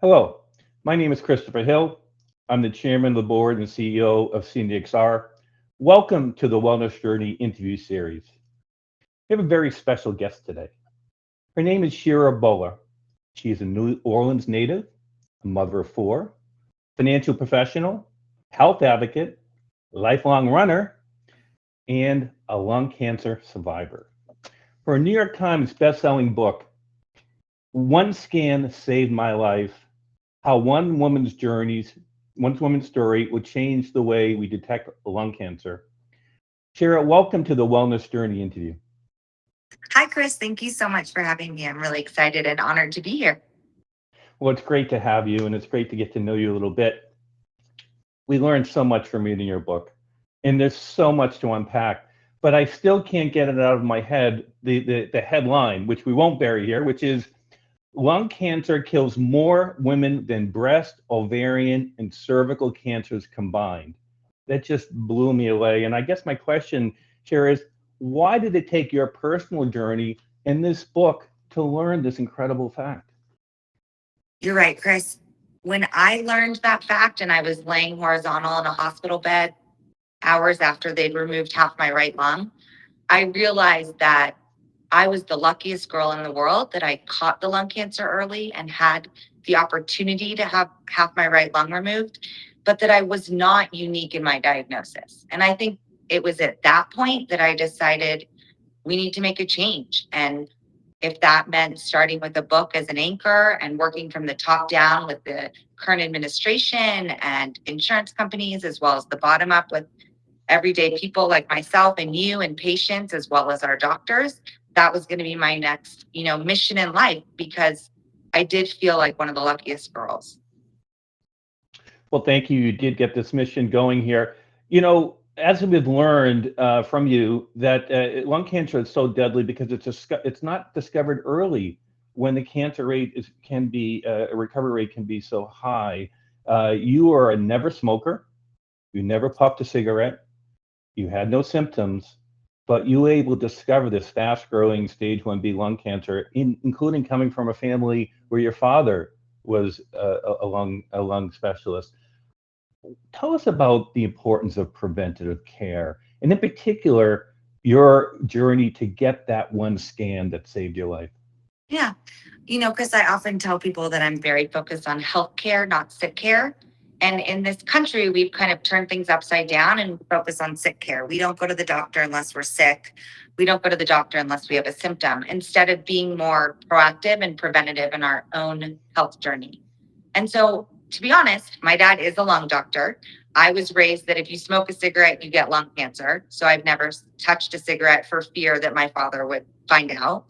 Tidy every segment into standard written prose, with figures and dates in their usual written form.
Hello, my name is Christopher Hill. I'm the chairman of the board and CEO of CNXR. Welcome to the Wellness Journey interview series. We have a very special guest today. Her name is Shira Boehler. She is a New Orleans native, a mother of four, financial professional, health advocate, lifelong runner, and a lung cancer survivor. For a New York Times bestselling book, One Scan Saved My Life, how one woman's story would change the way we detect lung cancer. Shira, welcome to the Wellness Journey interview. Hi, Chris. Thank you so much for having me. I'm really excited and honored to be here. Well, it's great to have you, and it's great to get to know you a little bit. We learned so much from reading your book, and there's so much to unpack, but I still can't get it out of my head, the headline, which we won't bury here, which is lung cancer kills more women than breast, ovarian, and cervical cancers combined. That just blew me away. And I guess my question, Shira, is why did it take your personal journey in this book to learn this incredible fact? You're right, Chris. When I learned that fact and I was laying horizontal in a hospital bed hours after they'd removed half my right lung, I realized that I was the luckiest girl in the world that I caught the lung cancer early and had the opportunity to have half my right lung removed, but that I was not unique in my diagnosis. And I think it was at that point that I decided we need to make a change. And if that meant starting with a book as an anchor and working from the top down with the current administration and insurance companies, as well as the bottom up with everyday people like myself and you and patients, as well as our doctors, that was going to be my next, mission in life, because I did feel like one of the luckiest girls. Well, thank you. You did get this mission going here. As we've learned from you, that lung cancer is so deadly because it's not discovered early when the cancer rate can be a recovery rate can be so high. You are a never smoker. You never puffed a cigarette. You had no symptoms, but you were able to discover this fast-growing stage 1B lung cancer, including coming from a family where your father was a lung specialist. Tell us about the importance of preventative care, and in particular, your journey to get that one scan that saved your life. Yeah. Because I often tell people that I'm very focused on healthcare, not sick care. And in this country, we've kind of turned things upside down and focus on sick care. We don't go to the doctor unless we're sick. We don't go to the doctor unless we have a symptom, instead of being more proactive and preventative in our own health journey. And so, to be honest, my dad is a lung doctor. I was raised that if you smoke a cigarette, you get lung cancer. So I've never touched a cigarette for fear that my father would find out.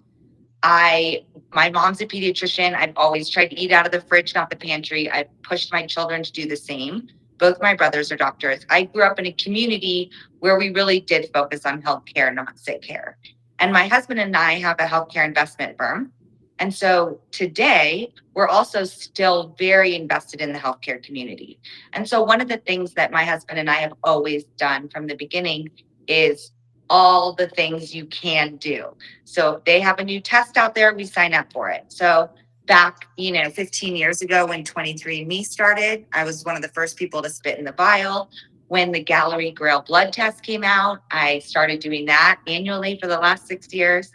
My mom's a pediatrician. I've always tried to eat out of the fridge, not the pantry. I've pushed my children to do the same. Both my brothers are doctors. I grew up in a community where we really did focus on healthcare, not sick care. And my husband and I have a healthcare investment firm. And so today, we're also still very invested in the healthcare community. And so one of the things that my husband and I have always done from the beginning is all the things you can do. So if they have a new test out there, we sign up for it. So back, 15 years ago when 23andMe started, I was one of the first people to spit in the vial. When the Gallery Grail blood test came out, I started doing that annually for the last 6 years.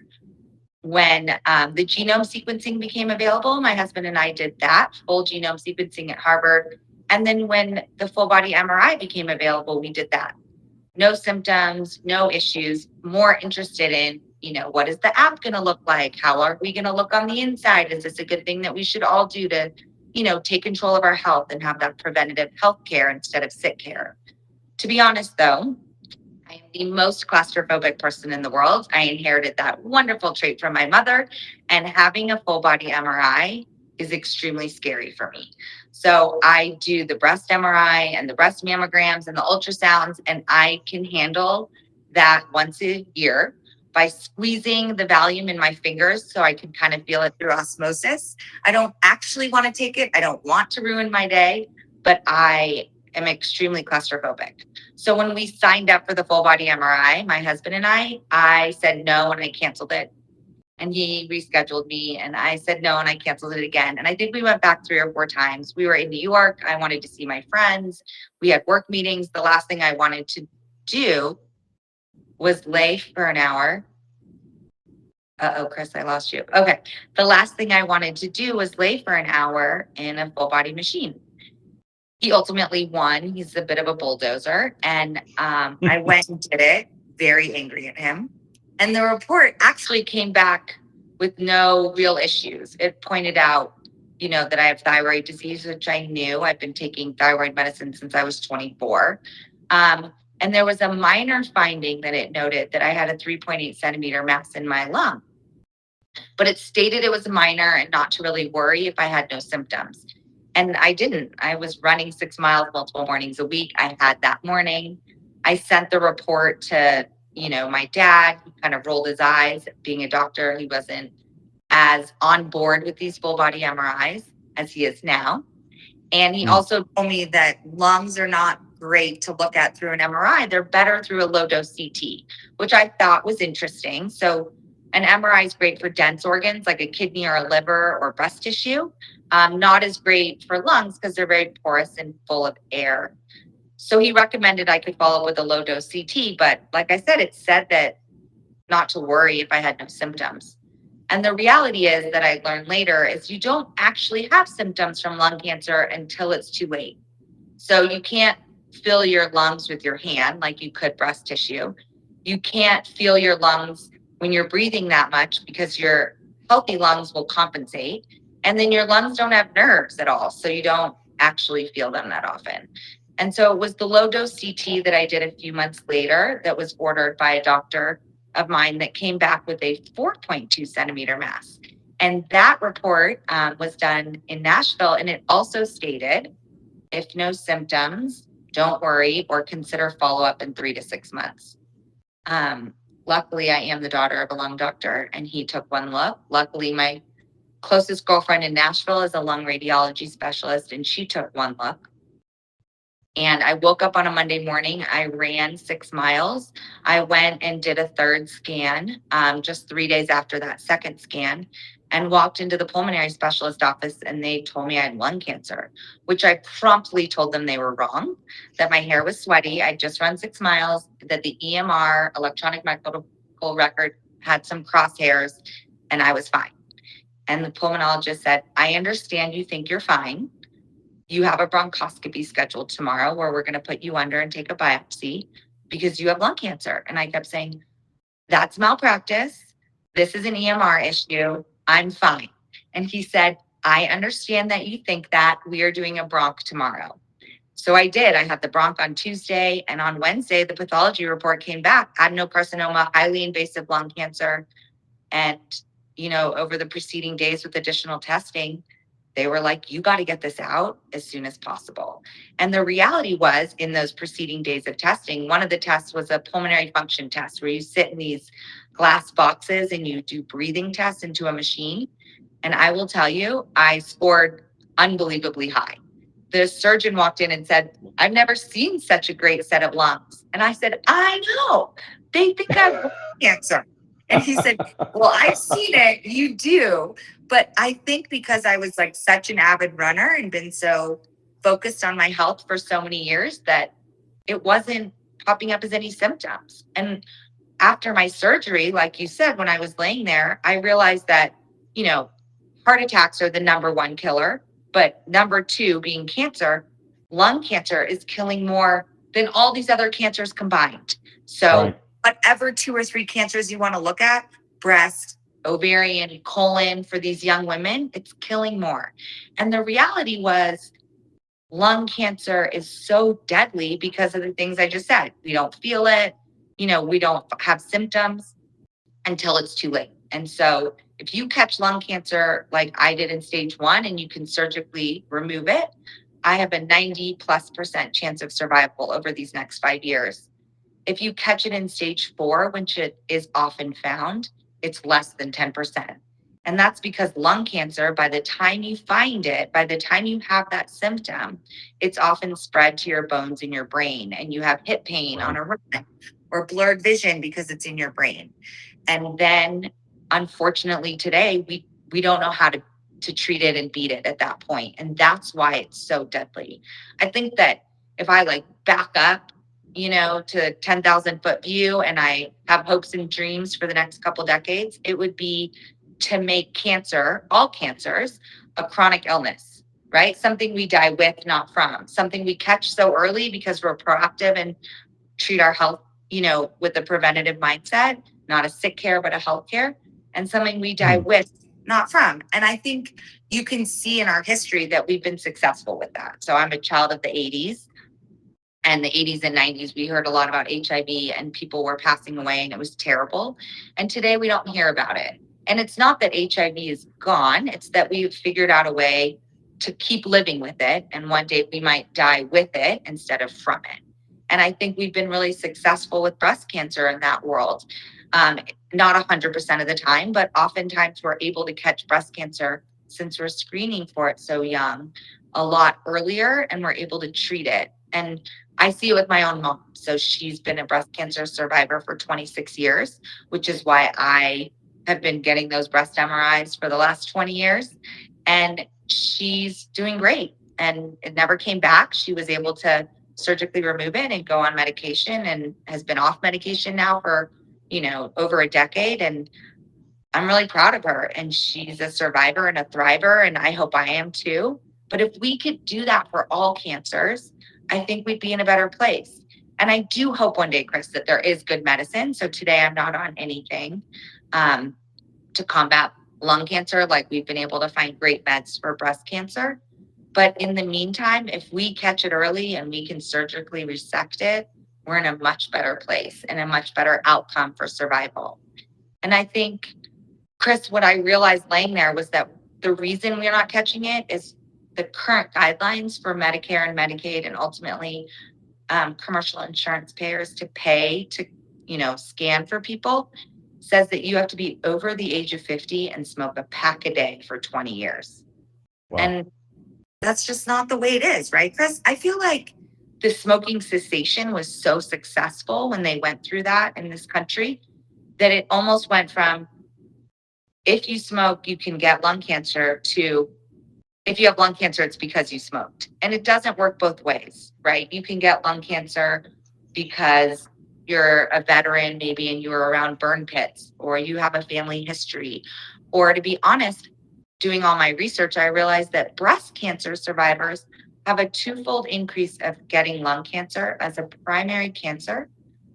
When the genome sequencing became available, my husband and I did that full genome sequencing at Harvard. And then when the full body MRI became available, we did that. No symptoms, no issues, more interested in, what is the app going to look like? How are we going to look on the inside? Is this a good thing that we should all do to, take control of our health and have that preventative health care instead of sick care? To be honest, though, I am the most claustrophobic person in the world. I inherited that wonderful trait from my mother, and having a full body MRI is extremely scary for me. So I do the breast MRI and the breast mammograms and the ultrasounds, and I can handle that once a year by squeezing the Valium in my fingers so I can kind of feel it through osmosis. I don't actually want to take it. I don't want to ruin my day, but I am extremely claustrophobic. So when we signed up for the full body MRI, my husband and I said no and I canceled it. and he rescheduled me, and I said no, and I canceled it again. And I think we went back 3 or 4 times. We were in New York. I wanted to see my friends. We had work meetings. The last thing I wanted to do was lay for an hour. Uh-oh, Chris, I lost you. Okay. The last thing I wanted to do was lay for an hour in a full body machine. He ultimately won. He's a bit of a bulldozer. And I went and did it, very angry at him. And the report actually came back with no real issues. It pointed out, that I have thyroid disease, which I knew. I've been taking thyroid medicine since I was 24. And there was a minor finding that it noted that I had a 3.8 centimeter mass in my lung. But it stated it was minor and not to really worry if I had no symptoms. And I didn't. I was running 6 miles multiple mornings a week. I had that morning. I sent the report to, my dad. He kind of rolled his eyes. Being a doctor, he wasn't as on board with these full body MRIs as he is now. And he also told me that lungs are not great to look at through an MRI. They're better through a low dose CT, which I thought was interesting. So an MRI is great for dense organs like a kidney or a liver or breast tissue. Not as great for lungs because they're very porous and full of air. So he recommended I could follow up with a low dose CT. But like I said, it said that not to worry if I had no symptoms. And the reality is that I learned later is you don't actually have symptoms from lung cancer until it's too late. So you can't fill your lungs with your hand like you could breast tissue. You can't feel your lungs when you're breathing that much because your healthy lungs will compensate. And then your lungs don't have nerves at all. So you don't actually feel them that often. And so it was the low dose CT that I did a few months later that was ordered by a doctor of mine that came back with a 4.2 centimeter mass. And that report was done in Nashville. And it also stated, if no symptoms, don't worry or consider follow-up in 3 to 6 months. Luckily, I am the daughter of a lung doctor, and he took one look. Luckily, my closest girlfriend in Nashville is a lung radiology specialist, and she took one look. And I woke up on a Monday morning. I ran 6 miles. I went and did a third scan just 3 days after that second scan and walked into the pulmonary specialist office, and they told me I had lung cancer, which I promptly told them they were wrong, that my hair was sweaty. I just run 6 miles, that the EMR, electronic medical record, had some crosshairs, and I was fine. And the pulmonologist said, I understand you think you're fine. You have a bronchoscopy scheduled tomorrow where we're going to put you under and take a biopsy because you have lung cancer. And I kept saying, that's malpractice. This is an EMR issue. I'm fine. And he said, I understand that you think that. We are doing a bronch tomorrow. So I did. I had the bronch on Tuesday, and on Wednesday, the pathology report came back, adenocarcinoma, highly invasive lung cancer. And, over the preceding days with additional testing, they were like, you got to get this out as soon as possible. And the reality was, in those preceding days of testing, one of the tests was a pulmonary function test where you sit in these glass boxes and you do breathing tests into a machine. And I will tell you, I scored unbelievably high. The surgeon walked in and said, I've never seen such a great set of lungs. And I said, I know. They think I have lung cancer. And he said, well, I've seen it. You do. But I think because I was like such an avid runner and been so focused on my health for so many years that it wasn't popping up as any symptoms. And after my surgery, like you said, when I was laying there, I realized that, heart attacks are the number one killer, but number two being cancer, lung cancer is killing more than all these other cancers combined. So whatever 2 or 3 cancers you want to look at, breast, ovarian, colon, for these young women, it's killing more. And the reality was lung cancer is so deadly because of the things I just said. We don't feel it. We don't have symptoms until it's too late. And so if you catch lung cancer like I did in stage 1 and you can surgically remove it, I have a 90+% chance of survival over these next 5 years. If you catch it in stage 4, which it is often found, it's less than 10%. And that's because lung cancer, by the time you find it, by the time you have that symptom, it's often spread to your bones in your brain, and you have hip pain on a run or blurred vision because it's in your brain. And then unfortunately today we don't know how to treat it and beat it at that point. And that's why it's so deadly. I think that if I like back up, to 10,000 foot view and I have hopes and dreams for the next couple decades, it would be to make cancer, all cancers, a chronic illness, right? Something we die with, not from, something we catch so early because we're proactive and treat our health, with a preventative mindset, not a sick care, but a health care, and something we die with, not from. And I think you can see in our history that we've been successful with that. So I'm a child of the 80s. And the 80s and 90s, we heard a lot about HIV and people were passing away and it was terrible. And today we don't hear about it. And it's not that HIV is gone, it's that we've figured out a way to keep living with it. And one day we might die with it instead of from it. And I think we've been really successful with breast cancer in that world. Not 100% of the time, but oftentimes we're able to catch breast cancer since we're screening for it so young a lot earlier and we're able to treat it. And I see it with my own mom. So she's been a breast cancer survivor for 26 years, which is why I have been getting those breast MRIs for the last 20 years. And she's doing great. And it never came back. She was able to surgically remove it and go on medication and has been off medication now for, over a decade. And I'm really proud of her. And she's a survivor and a thriver. And I hope I am too. But if we could do that for all cancers, I think we'd be in a better place. And I do hope one day, Chris, that there is good medicine. So today I'm not on anything to combat lung cancer. Like we've been able to find great meds for breast cancer. But in the meantime, if we catch it early and we can surgically resect it, we're in a much better place and a much better outcome for survival. And I think, Chris, what I realized laying there was that the reason we're not catching it is the current guidelines for Medicare and Medicaid and ultimately commercial insurance payers to pay to, scan for people says that you have to be over the age of 50 and smoke a pack a day for 20 years. Wow. And that's just not the way it is, right, Chris? I feel like the smoking cessation was so successful when they went through that in this country that it almost went from if you smoke, you can get lung cancer to if you have lung cancer, it's because you smoked. And it doesn't work both ways, right? You can get lung cancer because you're a veteran, maybe, and you were around burn pits, or you have a family history. Or to be honest, doing all my research, I realized that breast cancer survivors have a twofold increase of getting lung cancer as a primary cancer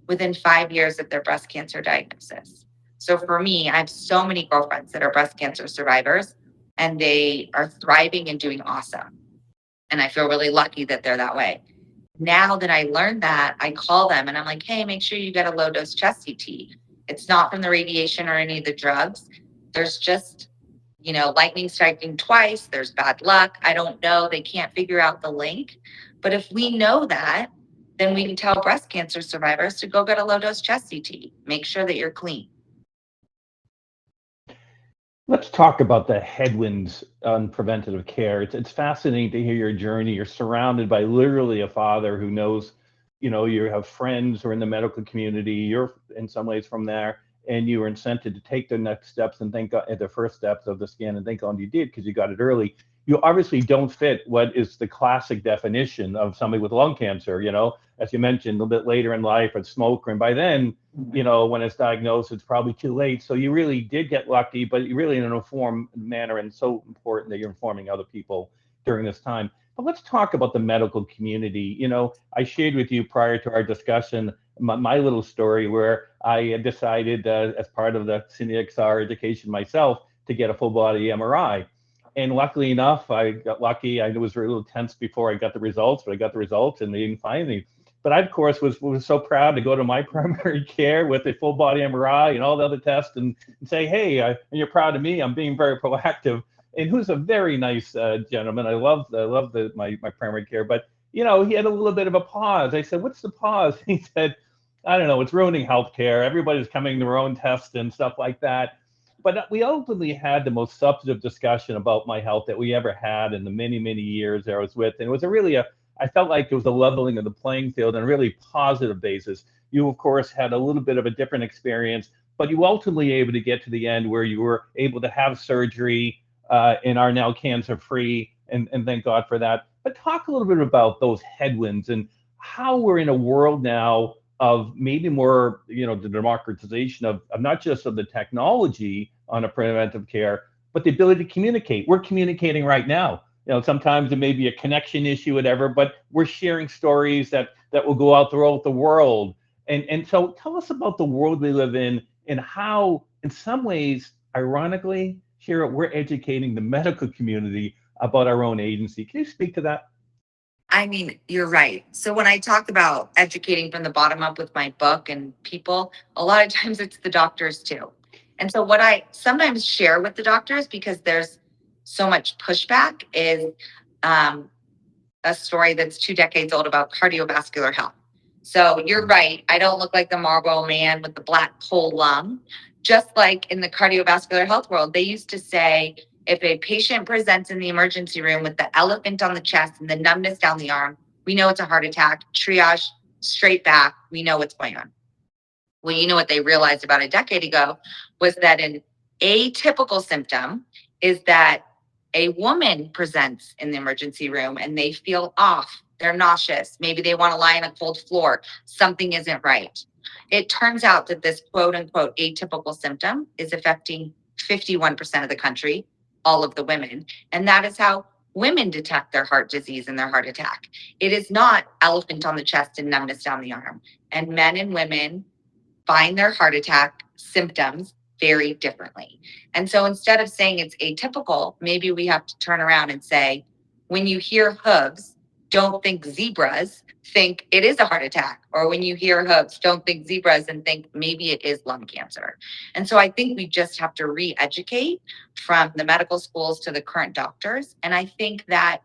within 5 years of their breast cancer diagnosis. So for me, I have so many girlfriends that are breast cancer survivors and they are thriving and doing awesome. And I feel really lucky that they're that way. Now that I learned that, I call them and I'm like, hey, make sure you get a low dose chest CT. It's not from the radiation or any of the drugs. There's just, lightning striking twice. There's bad luck. I don't know. They can't figure out the link. But if we know that, then we can tell breast cancer survivors to go get a low dose chest CT. Make sure that you're clean. Let's talk about the headwinds on preventative care. It's fascinating to hear your journey. You're surrounded by literally a father who knows, you have friends who are in the medical community. You're in some ways from there, and you were incented to take the next steps and think at the first steps of the scan and thank God you did because you got it early. You obviously don't fit what is the classic definition of somebody with lung cancer, as you mentioned, a little bit later in life, a smoker. And by then, when it's diagnosed, it's probably too late. So you really did get lucky, but you really in an informed manner, and so important that you're informing other people during this time. But let's talk about the medical community. I shared with you prior to our discussion my little story where I decided as part of the CineXR education myself to get a full body MRI. And luckily enough, I got lucky. I was a little tense before I got the results, but I got the results and they didn't find me. But I, of course, was so proud to go to my primary care with a full body MRI and all the other tests and say, hey, and you're proud of me. I'm being very proactive. And who's a very nice gentleman. I love my primary care. But, he had a little bit of a pause. I said, what's the pause? He said, I don't know. It's ruining healthcare. Everybody's coming to their own tests and stuff like that. But we ultimately had the most substantive discussion about my health that we ever had in the many, many years I was with. And it was I felt like it was a leveling of the playing field on a really positive basis. You, of course, had a little bit of a different experience, but you ultimately able to get to the end where you were able to have surgery and are now cancer free, and thank God for that. But talk a little bit about those headwinds and how we're in a world now of maybe more, the democratization of not just of the technology on a preventive care, but the ability to communicate. We're communicating right now. Sometimes it may be a connection issue, whatever, but we're sharing stories that will go out throughout the world. And so tell us about the world we live in and how, in some ways, ironically, Shira, we're educating the medical community about our own agency. Can you speak to that? I mean, you're right. So when I talk about educating from the bottom up with my book and people, a lot of times it's the doctors too. And so what I sometimes share with the doctors, because there's so much pushback, is um, a story that's 2 decades old about cardiovascular health. So you're right. I don't look like the Marlboro man with the black coal lung. Just like in the cardiovascular health world, they used to say if a patient presents in the emergency room with the elephant on the chest and the numbness down the arm, we know it's a heart attack. Triage straight back. We know what's going on. Well, you know what they realized about a decade ago was that an atypical symptom is that a woman presents in the emergency room and they feel off. They're nauseous. Maybe they want to lie on a cold floor. Something isn't right. It turns out that this quote unquote atypical symptom is affecting 51% of the country, all of the women. And that is how women detect their heart disease and their heart attack. It is not elephant on the chest and numbness down the arm. And men and women find their heart attack symptoms very differently. And so instead of saying it's atypical, maybe we have to turn around and say, when you hear hooves, don't think zebras, think it is a heart attack. Or when you hear hooves, don't think zebras and think maybe it is lung cancer. And so I think we just have to re-educate from the medical schools to the current doctors. And I think that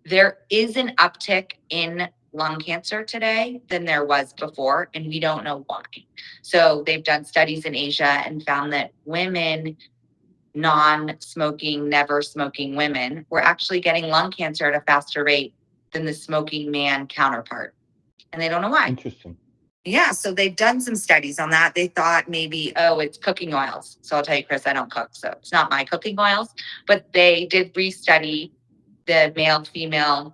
there is an uptick in lung cancer today than there was before, and we don't know why. So they've done studies in Asia and found that women, non-smoking, never smoking women, were actually getting lung cancer at a faster rate than the smoking man counterpart. And they don't know why. Interesting. Yeah, so they've done some studies on that. They thought maybe, oh, it's cooking oils. So I'll tell you, Chris, I don't cook, so it's not my cooking oils. But they did restudy the male, female,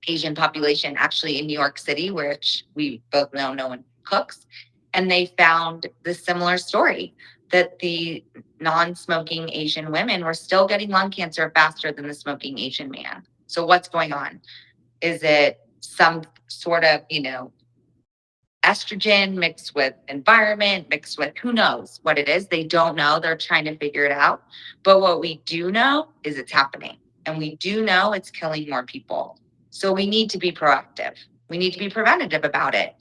Asian population actually in New York City, which we both know no one cooks. And they found the similar story that the non-smoking Asian women were still getting lung cancer faster than the smoking Asian man. So what's going on? Is it some sort of, estrogen mixed with environment, mixed with who knows what it is? They don't know. They're trying to figure it out. But what we do know is it's happening. And we do know it's killing more people. So we need to be proactive. We need to be preventative about it.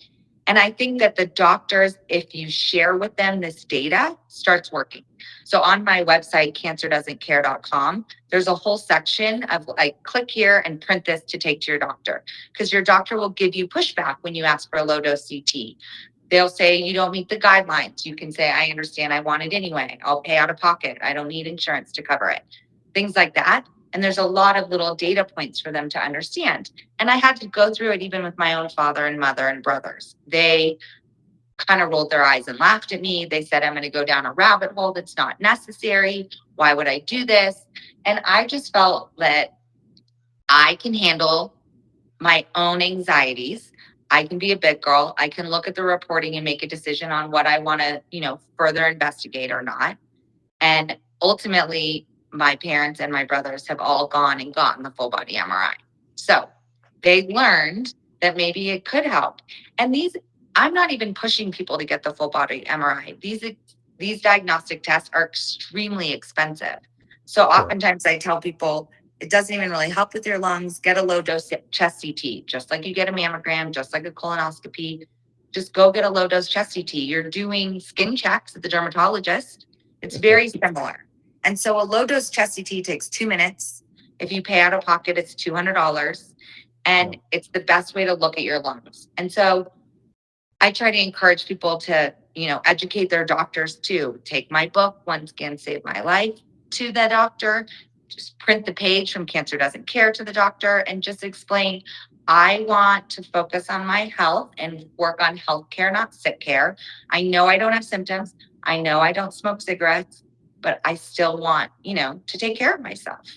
And I think that the doctors, if you share with them this data, starts working. So on my website, cancerdoesn'tcare.com, there's a whole section of like, click here and print this to take to your doctor, because your doctor will give you pushback when you ask for a low dose CT. They'll say you don't meet the guidelines. You can say, I understand, I want it anyway. I'll pay out of pocket. I don't need insurance to cover it. Things like that. And there's a lot of little data points for them to understand. And I had to go through it even with my own father and mother and brothers. They kind of rolled their eyes and laughed at me. They said, I'm going to go down a rabbit hole that's not necessary. Why would I do this? And I just felt that I can handle my own anxieties. I can be a big girl. I can look at the reporting and make a decision on what I want to, further investigate or not. And ultimately, my parents and my brothers have all gone and gotten the full body MRI. So they learned that maybe it could help. And I'm not even pushing people to get the full body MRI. These diagnostic tests are extremely expensive. So Sure. oftentimes I tell people, it doesn't even really help with your lungs. Get a low dose chest CT, just like you get a mammogram, just like a colonoscopy. Just go get a low dose chest CT. You're doing skin checks at the dermatologist. It's That's right. very similar. And so a low dose chest CT takes 2 minutes. If you pay out of pocket, it's $200. And Yeah. it's the best way to look at your lungs. And so I try to encourage people to, educate their doctors too. Take my book, One Scan Saved My Life, to the doctor. Just print the page from Cancer Doesn't Care to the doctor and just explain, I want to focus on my health and work on health care, not sick care. I know I don't have symptoms, I know I don't smoke cigarettes, but I still want, to take care of myself.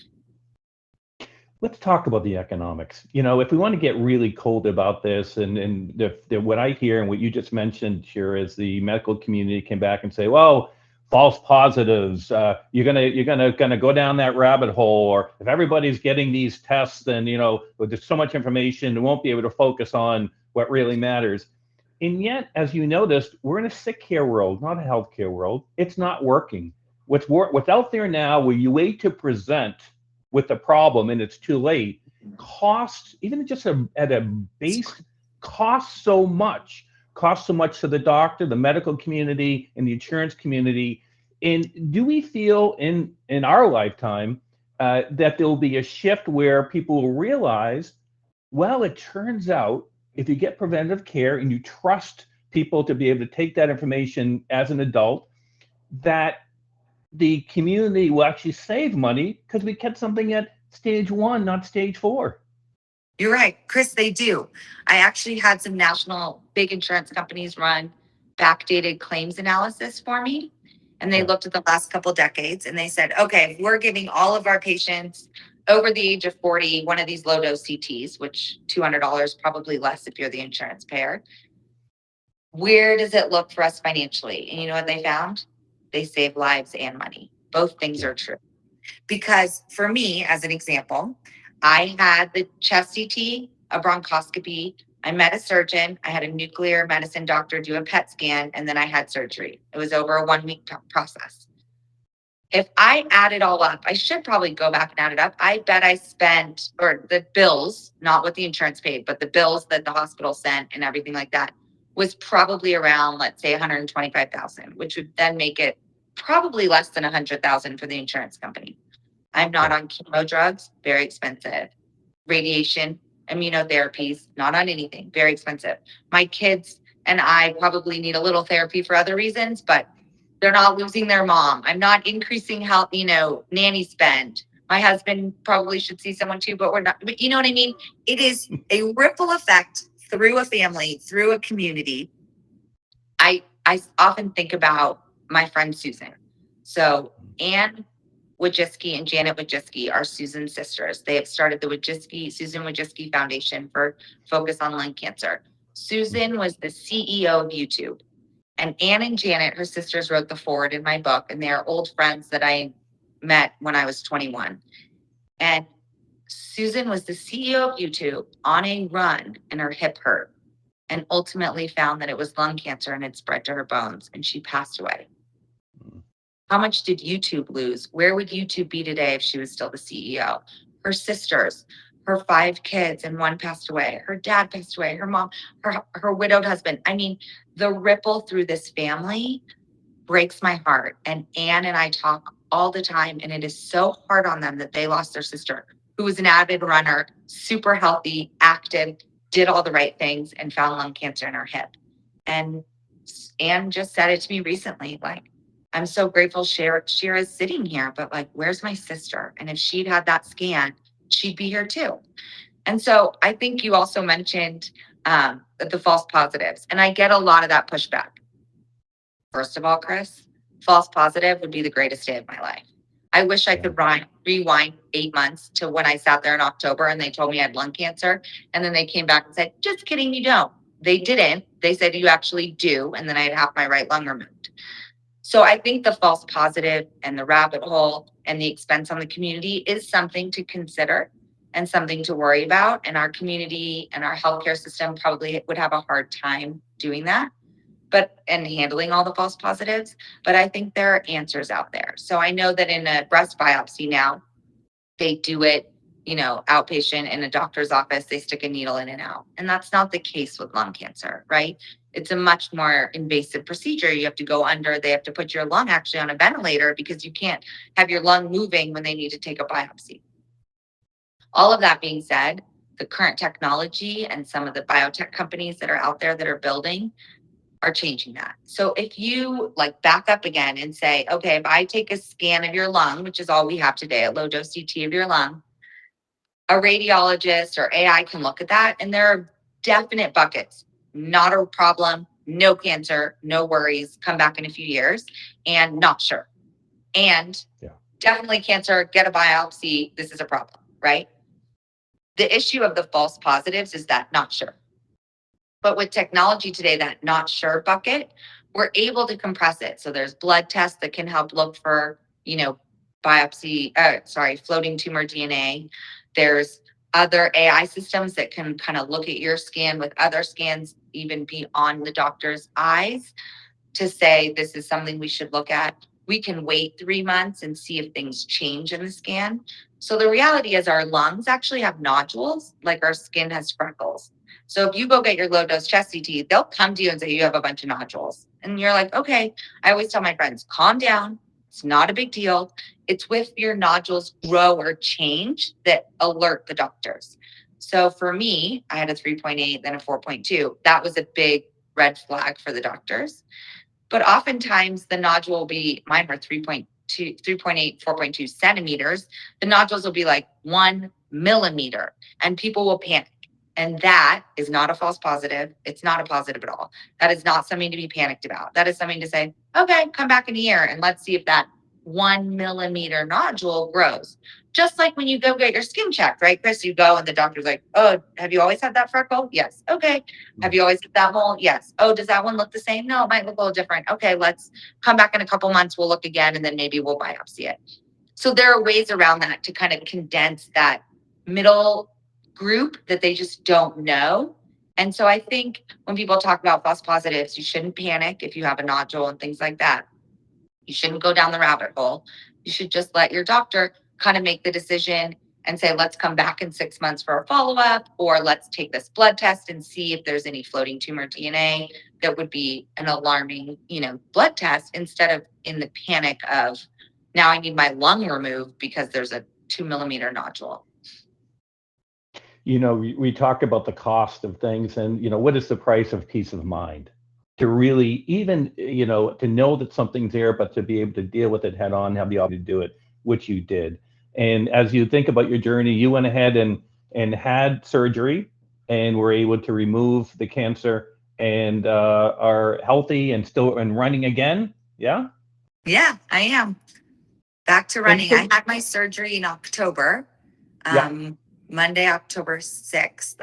Let's talk about the economics. If we want to get really cold about this, and what I hear and what you just mentioned here is the medical community came back and say, well, false positives. You're gonna go down that rabbit hole, or if everybody's getting these tests, then there's so much information, we won't be able to focus on what really matters. And yet, as you noticed, we're in a sick care world, not a healthcare world. It's not working. What's out there now, where you wait to present with the problem and it's too late, costs, even just at a base, costs so much to the doctor, the medical community, and the insurance community. And do we feel in our lifetime that there will be a shift where people will realize, well, it turns out if you get preventative care and you trust people to be able to take that information as an adult, that the community will actually save money because we kept something at stage 1, not stage 4. You're right, Chris, they do. I actually had some national big insurance companies run backdated claims analysis for me. And they looked at the last couple decades and they said, okay, if we're giving all of our patients over the age of 40 one of these low dose CTs, which $200, probably less if you're the insurance payer, where does it look for us financially? And you know what they found? They save lives and money. Both things are true. Because for me, as an example, I had the chest CT, a bronchoscopy. I met a surgeon. I had a nuclear medicine doctor do a PET scan, and then I had surgery. It was over a 1-week process. If I add it all up, I should probably go back and add it up. I bet I spent, or the bills, not what the insurance paid, but the bills that the hospital sent and everything like that was probably around, let's say, 125,000, which would then make it probably less than 100,000 for the insurance company. I'm not on chemo drugs, very expensive. Radiation, immunotherapies, not on anything, very expensive. My kids and I probably need a little therapy for other reasons, but they're not losing their mom. I'm not increasing health, nanny spend. My husband probably should see someone too, but we're not. But you know what I mean? It is a ripple effect through a family, through a community. I often think about my friend Susan. So Anne Wojcicki and Janet Wojcicki are Susan's sisters. They have started the Susan Wojcicki Foundation for Focus on Lung Cancer. Susan was the CEO of YouTube. And Anne and Janet, her sisters, wrote the foreword in my book, and they are old friends that I met when I was 21. And Susan was the CEO of YouTube on a run, and her hip hurt, and ultimately found that it was lung cancer and it spread to her bones, and she passed away. How much did YouTube lose? Where would YouTube be today if she was still the CEO? Her sisters, her 5 kids, and one passed away. Her dad passed away. Her mom, her widowed husband. I mean, the ripple through this family breaks my heart. And Anne and I talk all the time, and it is so hard on them that they lost their sister, who was an avid runner, super healthy, active, did all the right things, and found lung cancer in her hip. And Anne just said it to me recently, like, I'm so grateful Shira's sitting here, but like, where's my sister? And if she'd had that scan, she'd be here too. And so I think you also mentioned the false positives, and I get a lot of that pushback. First of all, Chris, false positive would be the greatest day of my life. I wish I could rewind 8 months to when I sat there in October and they told me I had lung cancer. And then they came back and said, just kidding, you don't. They didn't. They said, you actually do. And then I had half my right lung removed. So I think the false positive and the rabbit hole and the expense on the community is something to consider and something to worry about. And our community and our healthcare system probably would have a hard time doing that, and handling all the false positives. But I think there are answers out there. So I know that in a breast biopsy now, they do it, outpatient in a doctor's office, they stick a needle in and out. And that's not the case with lung cancer, right? It's a much more invasive procedure. You have to go under, they have to put your lung actually on a ventilator because you can't have your lung moving when they need to take a biopsy. All of that being said, the current technology and some of the biotech companies that are out there that are building are changing that. So if you back up again and say, okay, if I take a scan of your lung, which is all we have today, a low dose CT of your lung, a radiologist or AI can look at that, and there are definite buckets. Not a problem, no cancer, no worries, come back in a few years, and not sure. And definitely cancer, get a biopsy, this is a problem, right? The issue of the false positives is that not sure. But with technology today, that not sure bucket, we're able to compress it. So there's blood tests that can help look for, floating tumor DNA. There's other AI systems that can kind of look at your scan with other scans, even beyond the doctor's eyes, to say this is something we should look at. We can wait 3 months and see if things change in the scan. So the reality is our lungs actually have nodules, like our skin has freckles. So if you go get your low dose chest CT, they'll come to you and say you have a bunch of nodules. And you're like, okay. I always tell my friends, calm down. It's not a big deal. It's if your nodules grow or change that alert the doctors. So for me, I had a 3.8, then a 4.2. That was a big red flag for the doctors. But oftentimes the nodule will be, mine were 3.2, 3.8, 4.2 centimeters. The nodules will be like 1 millimeter and people will panic. And that is not a false positive. It's not a positive at all. That is not something to be panicked about. That is something to say, okay, come back in a year and let's see if that 1 millimeter nodule grows. Just like when you go get your skin checked, right, Chris? You go and the doctor's like, oh, have you always had that freckle? Yes. Okay. Have you always had that mole? Yes. Oh, does that one look the same? No, it might look a little different. Okay, let's come back in a couple months. We'll look again and then maybe we'll biopsy it. So there are ways around that to kind of condense that middle group that they just don't know. And so I think when people talk about false positives, you shouldn't panic if you have a nodule and things like that. You shouldn't go down the rabbit hole. You should just let your doctor kind of make the decision and say, let's come back in 6 months for a follow-up, or let's take this blood test and see if there's any floating tumor DNA that would be an alarming, blood test, instead of in the panic of, now I need my lung removed because there's a 2 millimeter nodule. We talk about the cost of things, and what is the price of peace of mind? To really, even to know that something's there, but to be able to deal with it head on, have the opportunity to do it, which you did. And as you think about your journey, you went ahead and had surgery, and were able to remove the cancer, and are healthy and still and running again. Yeah. Yeah, I am back to running. So, I had my surgery in October. yeah. Monday, October 6th.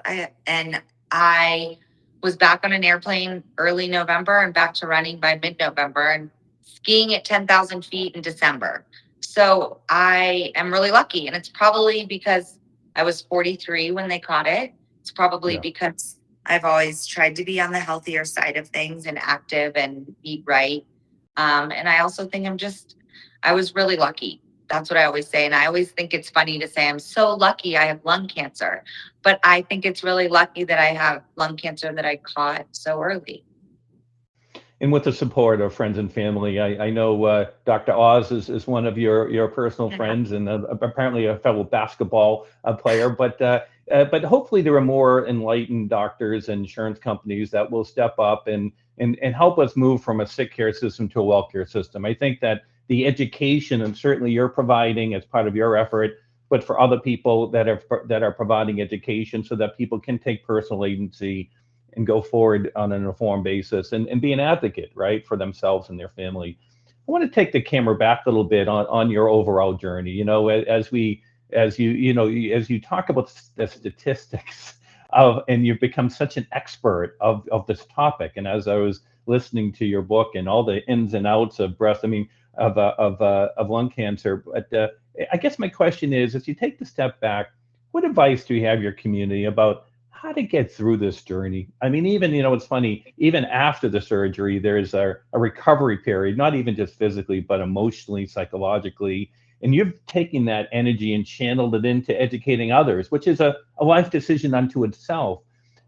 I was back on an airplane early November and back to running by mid-November, and skiing at 10,000 feet in December. So I am really lucky. And it's probably because I was 43 when they caught it. It's probably because I've always tried to be on the healthier side of things and active and eat right. And I also think I was really lucky. That's what I always say. And I always think it's funny to say, I'm so lucky I have lung cancer. But I think it's really lucky that I have lung cancer that I caught so early. And with the support of friends and family. I know Dr. Oz is one of your personal friends, and apparently a fellow basketball player. But hopefully there are more enlightened doctors and insurance companies that will step up and help us move from a sick care system to a well care system. I think that the education, and certainly you're providing as part of your effort, but for other people that are providing education, so that people can take personal agency and go forward on an informed basis, and be an advocate, right, for themselves and their family. I want to take the camera back a little bit on your overall journey. As you talk about the statistics and you've become such an expert of this topic. And as I was listening to your book and all the ins and outs of of lung cancer, but I guess my question is, as you take the step back, what advice do you have your community about how to get through this journey? I mean, even, it's funny, even after the surgery, there's a recovery period, not even just physically, but emotionally, psychologically. And you've taken that energy and channeled it into educating others, which is a life decision unto itself.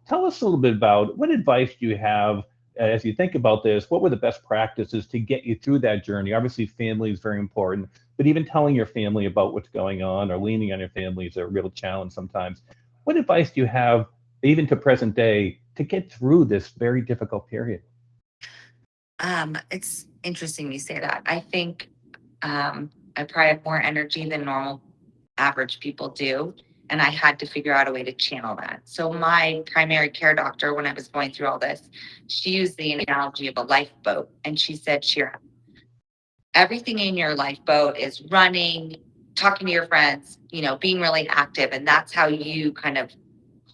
Tell us a little bit about what advice do you have as you think about this. What were the best practices to get you through that journey? Obviously, family is very important, but even telling your family about what's going on or leaning on your family is a real challenge sometimes. What advice do you have, even to present day, to get through this very difficult period? It's interesting you say that. I think I probably have more energy than normal average people do. And I had to figure out a way to channel that. So my primary care doctor, when I was going through all this, she used the analogy of a lifeboat. And she said, Shira, everything in your lifeboat is running, talking to your friends, being really active. And that's how you kind of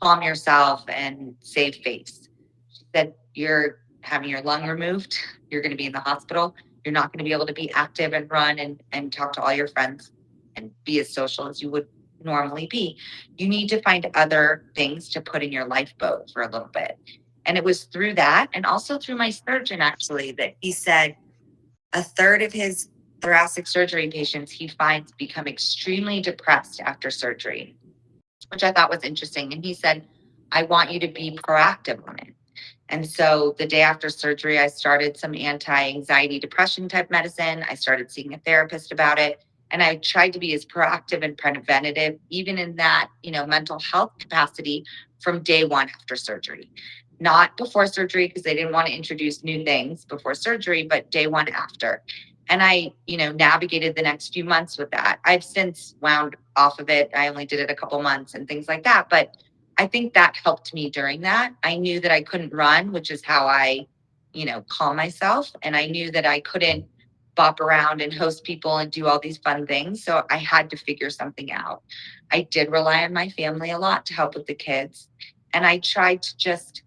calm yourself and save face. She said, you're having your lung removed. You're going to be in the hospital. You're not going to be able to be active and run and talk to all your friends and be as social as you would normally be. You need to find other things to put in your lifeboat for a little bit. And it was through that, and also through my surgeon, actually, that he said a third of his thoracic surgery patients he finds become extremely depressed after surgery, which I thought was interesting. And he said, I want you to be proactive on it. And so the day after surgery, I started some anti-anxiety depression type medicine. I started seeing a therapist about it. And I tried to be as proactive and preventative, even in that, mental health capacity from day one after surgery. Not before surgery, because they didn't want to introduce new things before surgery, but day one after. And I, navigated the next few months with that. I've since wound off of it. I only did it a couple months and things like that. But I think that helped me during that. I knew that I couldn't run, which is how I, calm myself. And I knew that I couldn't bop around and host people and do all these fun things. So I had to figure something out. I did rely on my family a lot to help with the kids. And I tried to just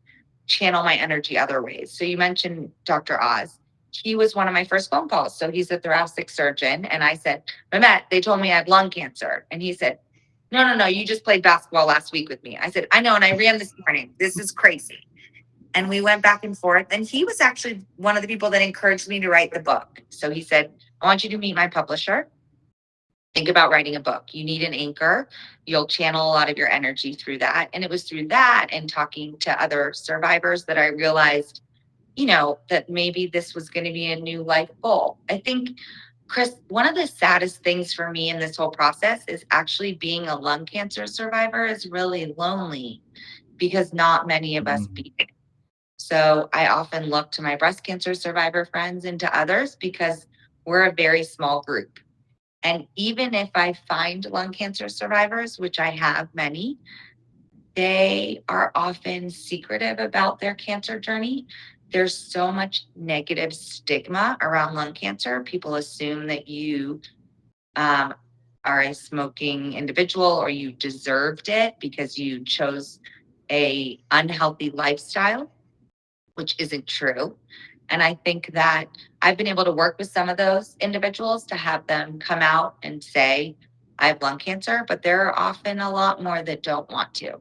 channel my energy other ways. So you mentioned Dr. Oz. He was one of my first phone calls. So he's a thoracic surgeon. And I said, Mehmet, they told me I had lung cancer. And he said, no, you just played basketball last week with me. I said, I know. And I ran this morning. This is crazy. And we went back and forth. And he was actually one of the people that encouraged me to write the book. So he said, I want you to meet my publisher. Think about writing a book. You need an anchor. You'll channel a lot of your energy through that. And it was through that and talking to other survivors that I realized, that maybe this was going to be a new life goal. I think, Chris, one of the saddest things for me in this whole process is actually being a lung cancer survivor is really lonely because not many of us beat it. So I often look to my breast cancer survivor friends and to others because we're a very small group. And even if I find lung cancer survivors, which I have many, they are often secretive about their cancer journey. There's so much negative stigma around lung cancer. People assume that you um, are a smoking individual or you deserved it because you chose a unhealthy lifestyle, which isn't true. And I think that I've been able to work with some of those individuals to have them come out and say, I have lung cancer, but there are often a lot more that don't want to.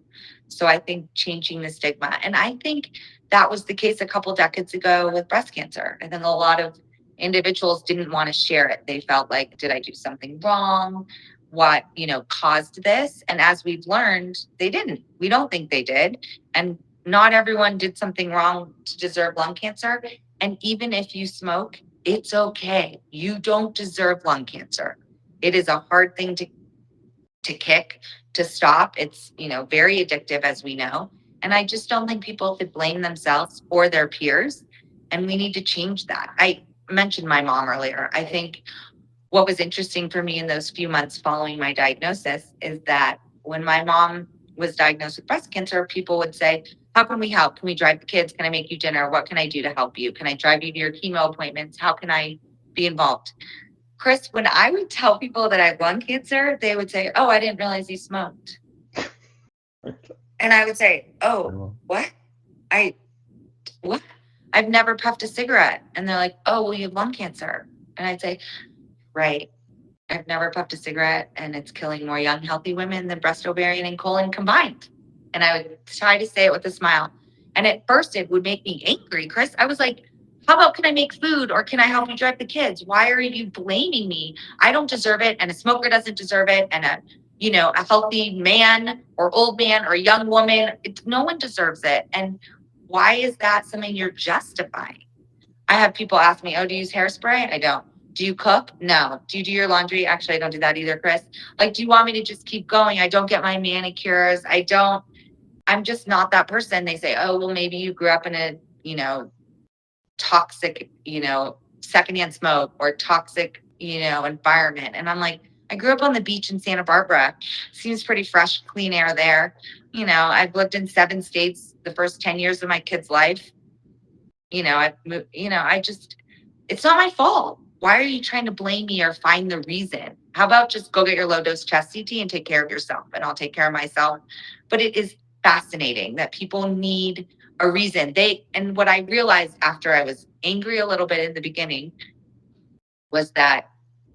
So I think changing the stigma. And I think that was the case a couple decades ago with breast cancer. I think a lot of individuals didn't want to share it. They felt like, did I do something wrong? What, caused this? And as we've learned, they didn't. We don't think they did. And not everyone did something wrong to deserve lung cancer. And even if you smoke, it's okay. You don't deserve lung cancer. It is a hard thing to kick, to stop. It's, very addictive, as we know. And I just don't think people should blame themselves or their peers. And we need to change that. I mentioned my mom earlier. I think what was interesting for me in those few months following my diagnosis is that when my mom was diagnosed with breast cancer, people would say, how can we help? Can we drive the kids? Can I make you dinner? What can I do to help you? Can I drive you to your chemo appointments? How can I be involved? Chris, when I would tell people that I had lung cancer, they would say, oh, I didn't realize you smoked. And I would say, oh, what? What? I've never puffed a cigarette. And they're like, oh, well, you have lung cancer. And I'd say, right. I've never puffed a cigarette and it's killing more young, healthy women than breast, ovarian, and colon combined. And I would try to say it with a smile. And at first it would make me angry, Chris. I was like, how about can I make food or can I help you drive the kids? Why are you blaming me? I don't deserve it. And a smoker doesn't deserve it. And a healthy man or old man or young woman, no one deserves it. And why is that something you're justifying? I have people ask me, oh, do you use hairspray? I don't. Do you cook? No. Do you do your laundry? Actually, I don't do that either, Chris. Like, do you want me to just keep going? I don't get my manicures. I'm just not that person. They say, oh, well, maybe you grew up in a, toxic, secondhand smoke or toxic, environment. And I'm like, I grew up on the beach in Santa Barbara. Seems pretty fresh, clean air there. I've lived in 7 states the first 10 years of my kid's life. I've moved, it's not my fault. Why are you trying to blame me or find the reason? How about just go get your low dose chest CT and take care of yourself, and I'll take care of myself. But it is fascinating that people need a reason. And what I realized after I was angry a little bit in the beginning was that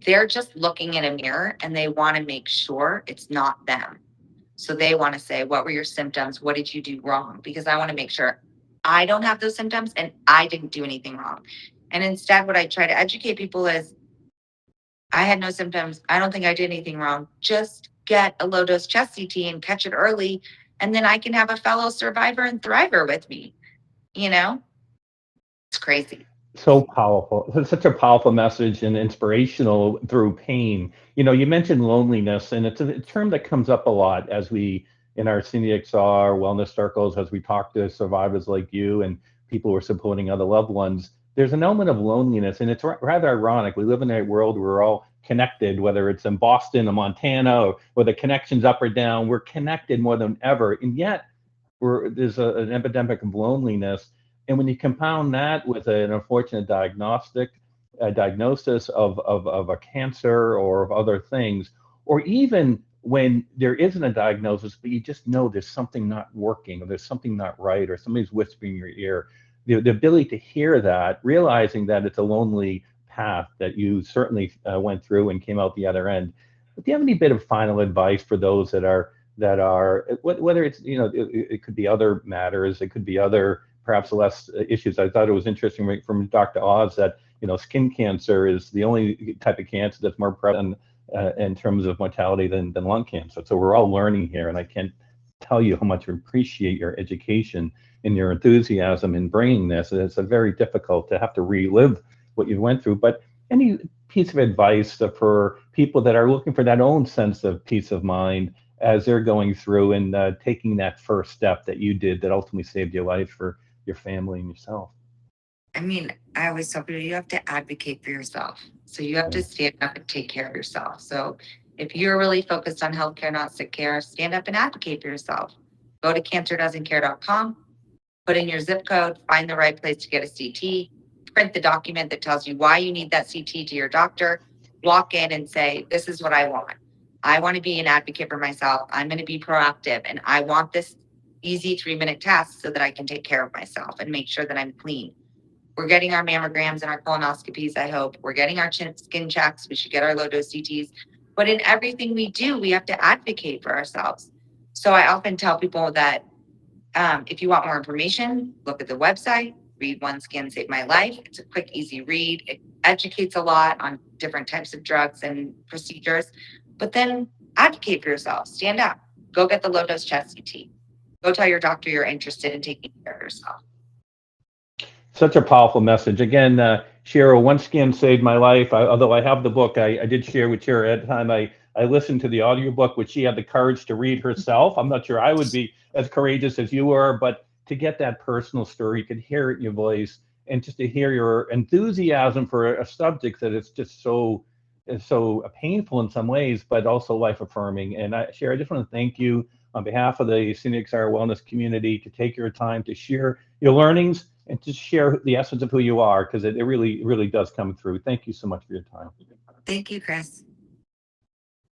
they're just looking in a mirror and they want to make sure it's not them. So they want to say, what were your symptoms? What did you do wrong? Because I want to make sure I don't have those symptoms and I didn't do anything wrong. And instead, what I try to educate people is, I had no symptoms. I don't think I did anything wrong. Just get a low dose chest CT and catch it early. And then I can have a fellow survivor and thriver with me. You know, it's crazy. So powerful. It's such a powerful message and inspirational through pain. You mentioned loneliness, and it's a term that comes up a lot as we, in our CNXR wellness circles, as we talk to survivors like you and people who are supporting other loved ones. There's an element of loneliness, and it's rather ironic. We live in a world where we're all connected, whether it's in Boston or Montana, or whether the connection's up or down. We're connected more than ever, and yet there's an epidemic of loneliness. And when you compound that with an unfortunate diagnosis of a cancer or of other things, or even when there isn't a diagnosis, but you just know there's something not working, or there's something not right, or somebody's whispering in your ear, the ability to hear that, realizing that it's a lonely path that you certainly went through and came out the other end. But do you have any bit of final advice for those that are whether it's it could be other matters, it could be other perhaps less issues. I thought it was interesting from Dr. Oz that skin cancer is the only type of cancer that's more prevalent in terms of mortality than lung cancer. So we're all learning here, and I can't tell you how much I appreciate your education and your enthusiasm in bringing this. It's a very difficult to have to relive what you went through, but any piece of advice for people that are looking for that own sense of peace of mind as they're going through and taking that first step that you did that ultimately saved your life for your family and yourself? I mean, I always tell people you have to advocate for yourself. So you have to stand up and take care of yourself. So if you're really focused on healthcare, not sick care, stand up and advocate for yourself. Go to cancerdoesn'tcare.com, put in your zip code, find the right place to get a CT, print the document that tells you why you need that CT to your doctor, walk in and say, this is what I want. I want to be an advocate for myself. I'm going to be proactive, and I want this easy 3-minute test so that I can take care of myself and make sure that I'm clean. We're getting our mammograms and our colonoscopies, I hope. We're getting our skin checks. We should get our low dose CTs. But in everything we do, we have to advocate for ourselves. So I often tell people that if you want more information, look at the website, read One Scan Saved My Life. It's a quick, easy read. It educates a lot on different types of drugs and procedures. But then advocate for yourself. Stand up. Go get the low dose chest CT. Go tell your doctor you're interested in taking care of yourself. Such a powerful message. Again, Shira, One Scan Saved My Life. Although I have the book, I did share with Shira at the time I listened to the audiobook, which she had the courage to read herself. I'm not sure I would be as courageous as you were, but to get that personal story, you could hear it in your voice, and just to hear your enthusiasm for a subject that is just so painful in some ways, but also life affirming. And Shira, I just want to thank you on behalf of the CNXR wellness community to take your time to share your learnings and to share the essence of who you are, because it really, really does come through. Thank you so much for your time. Thank you, Chris.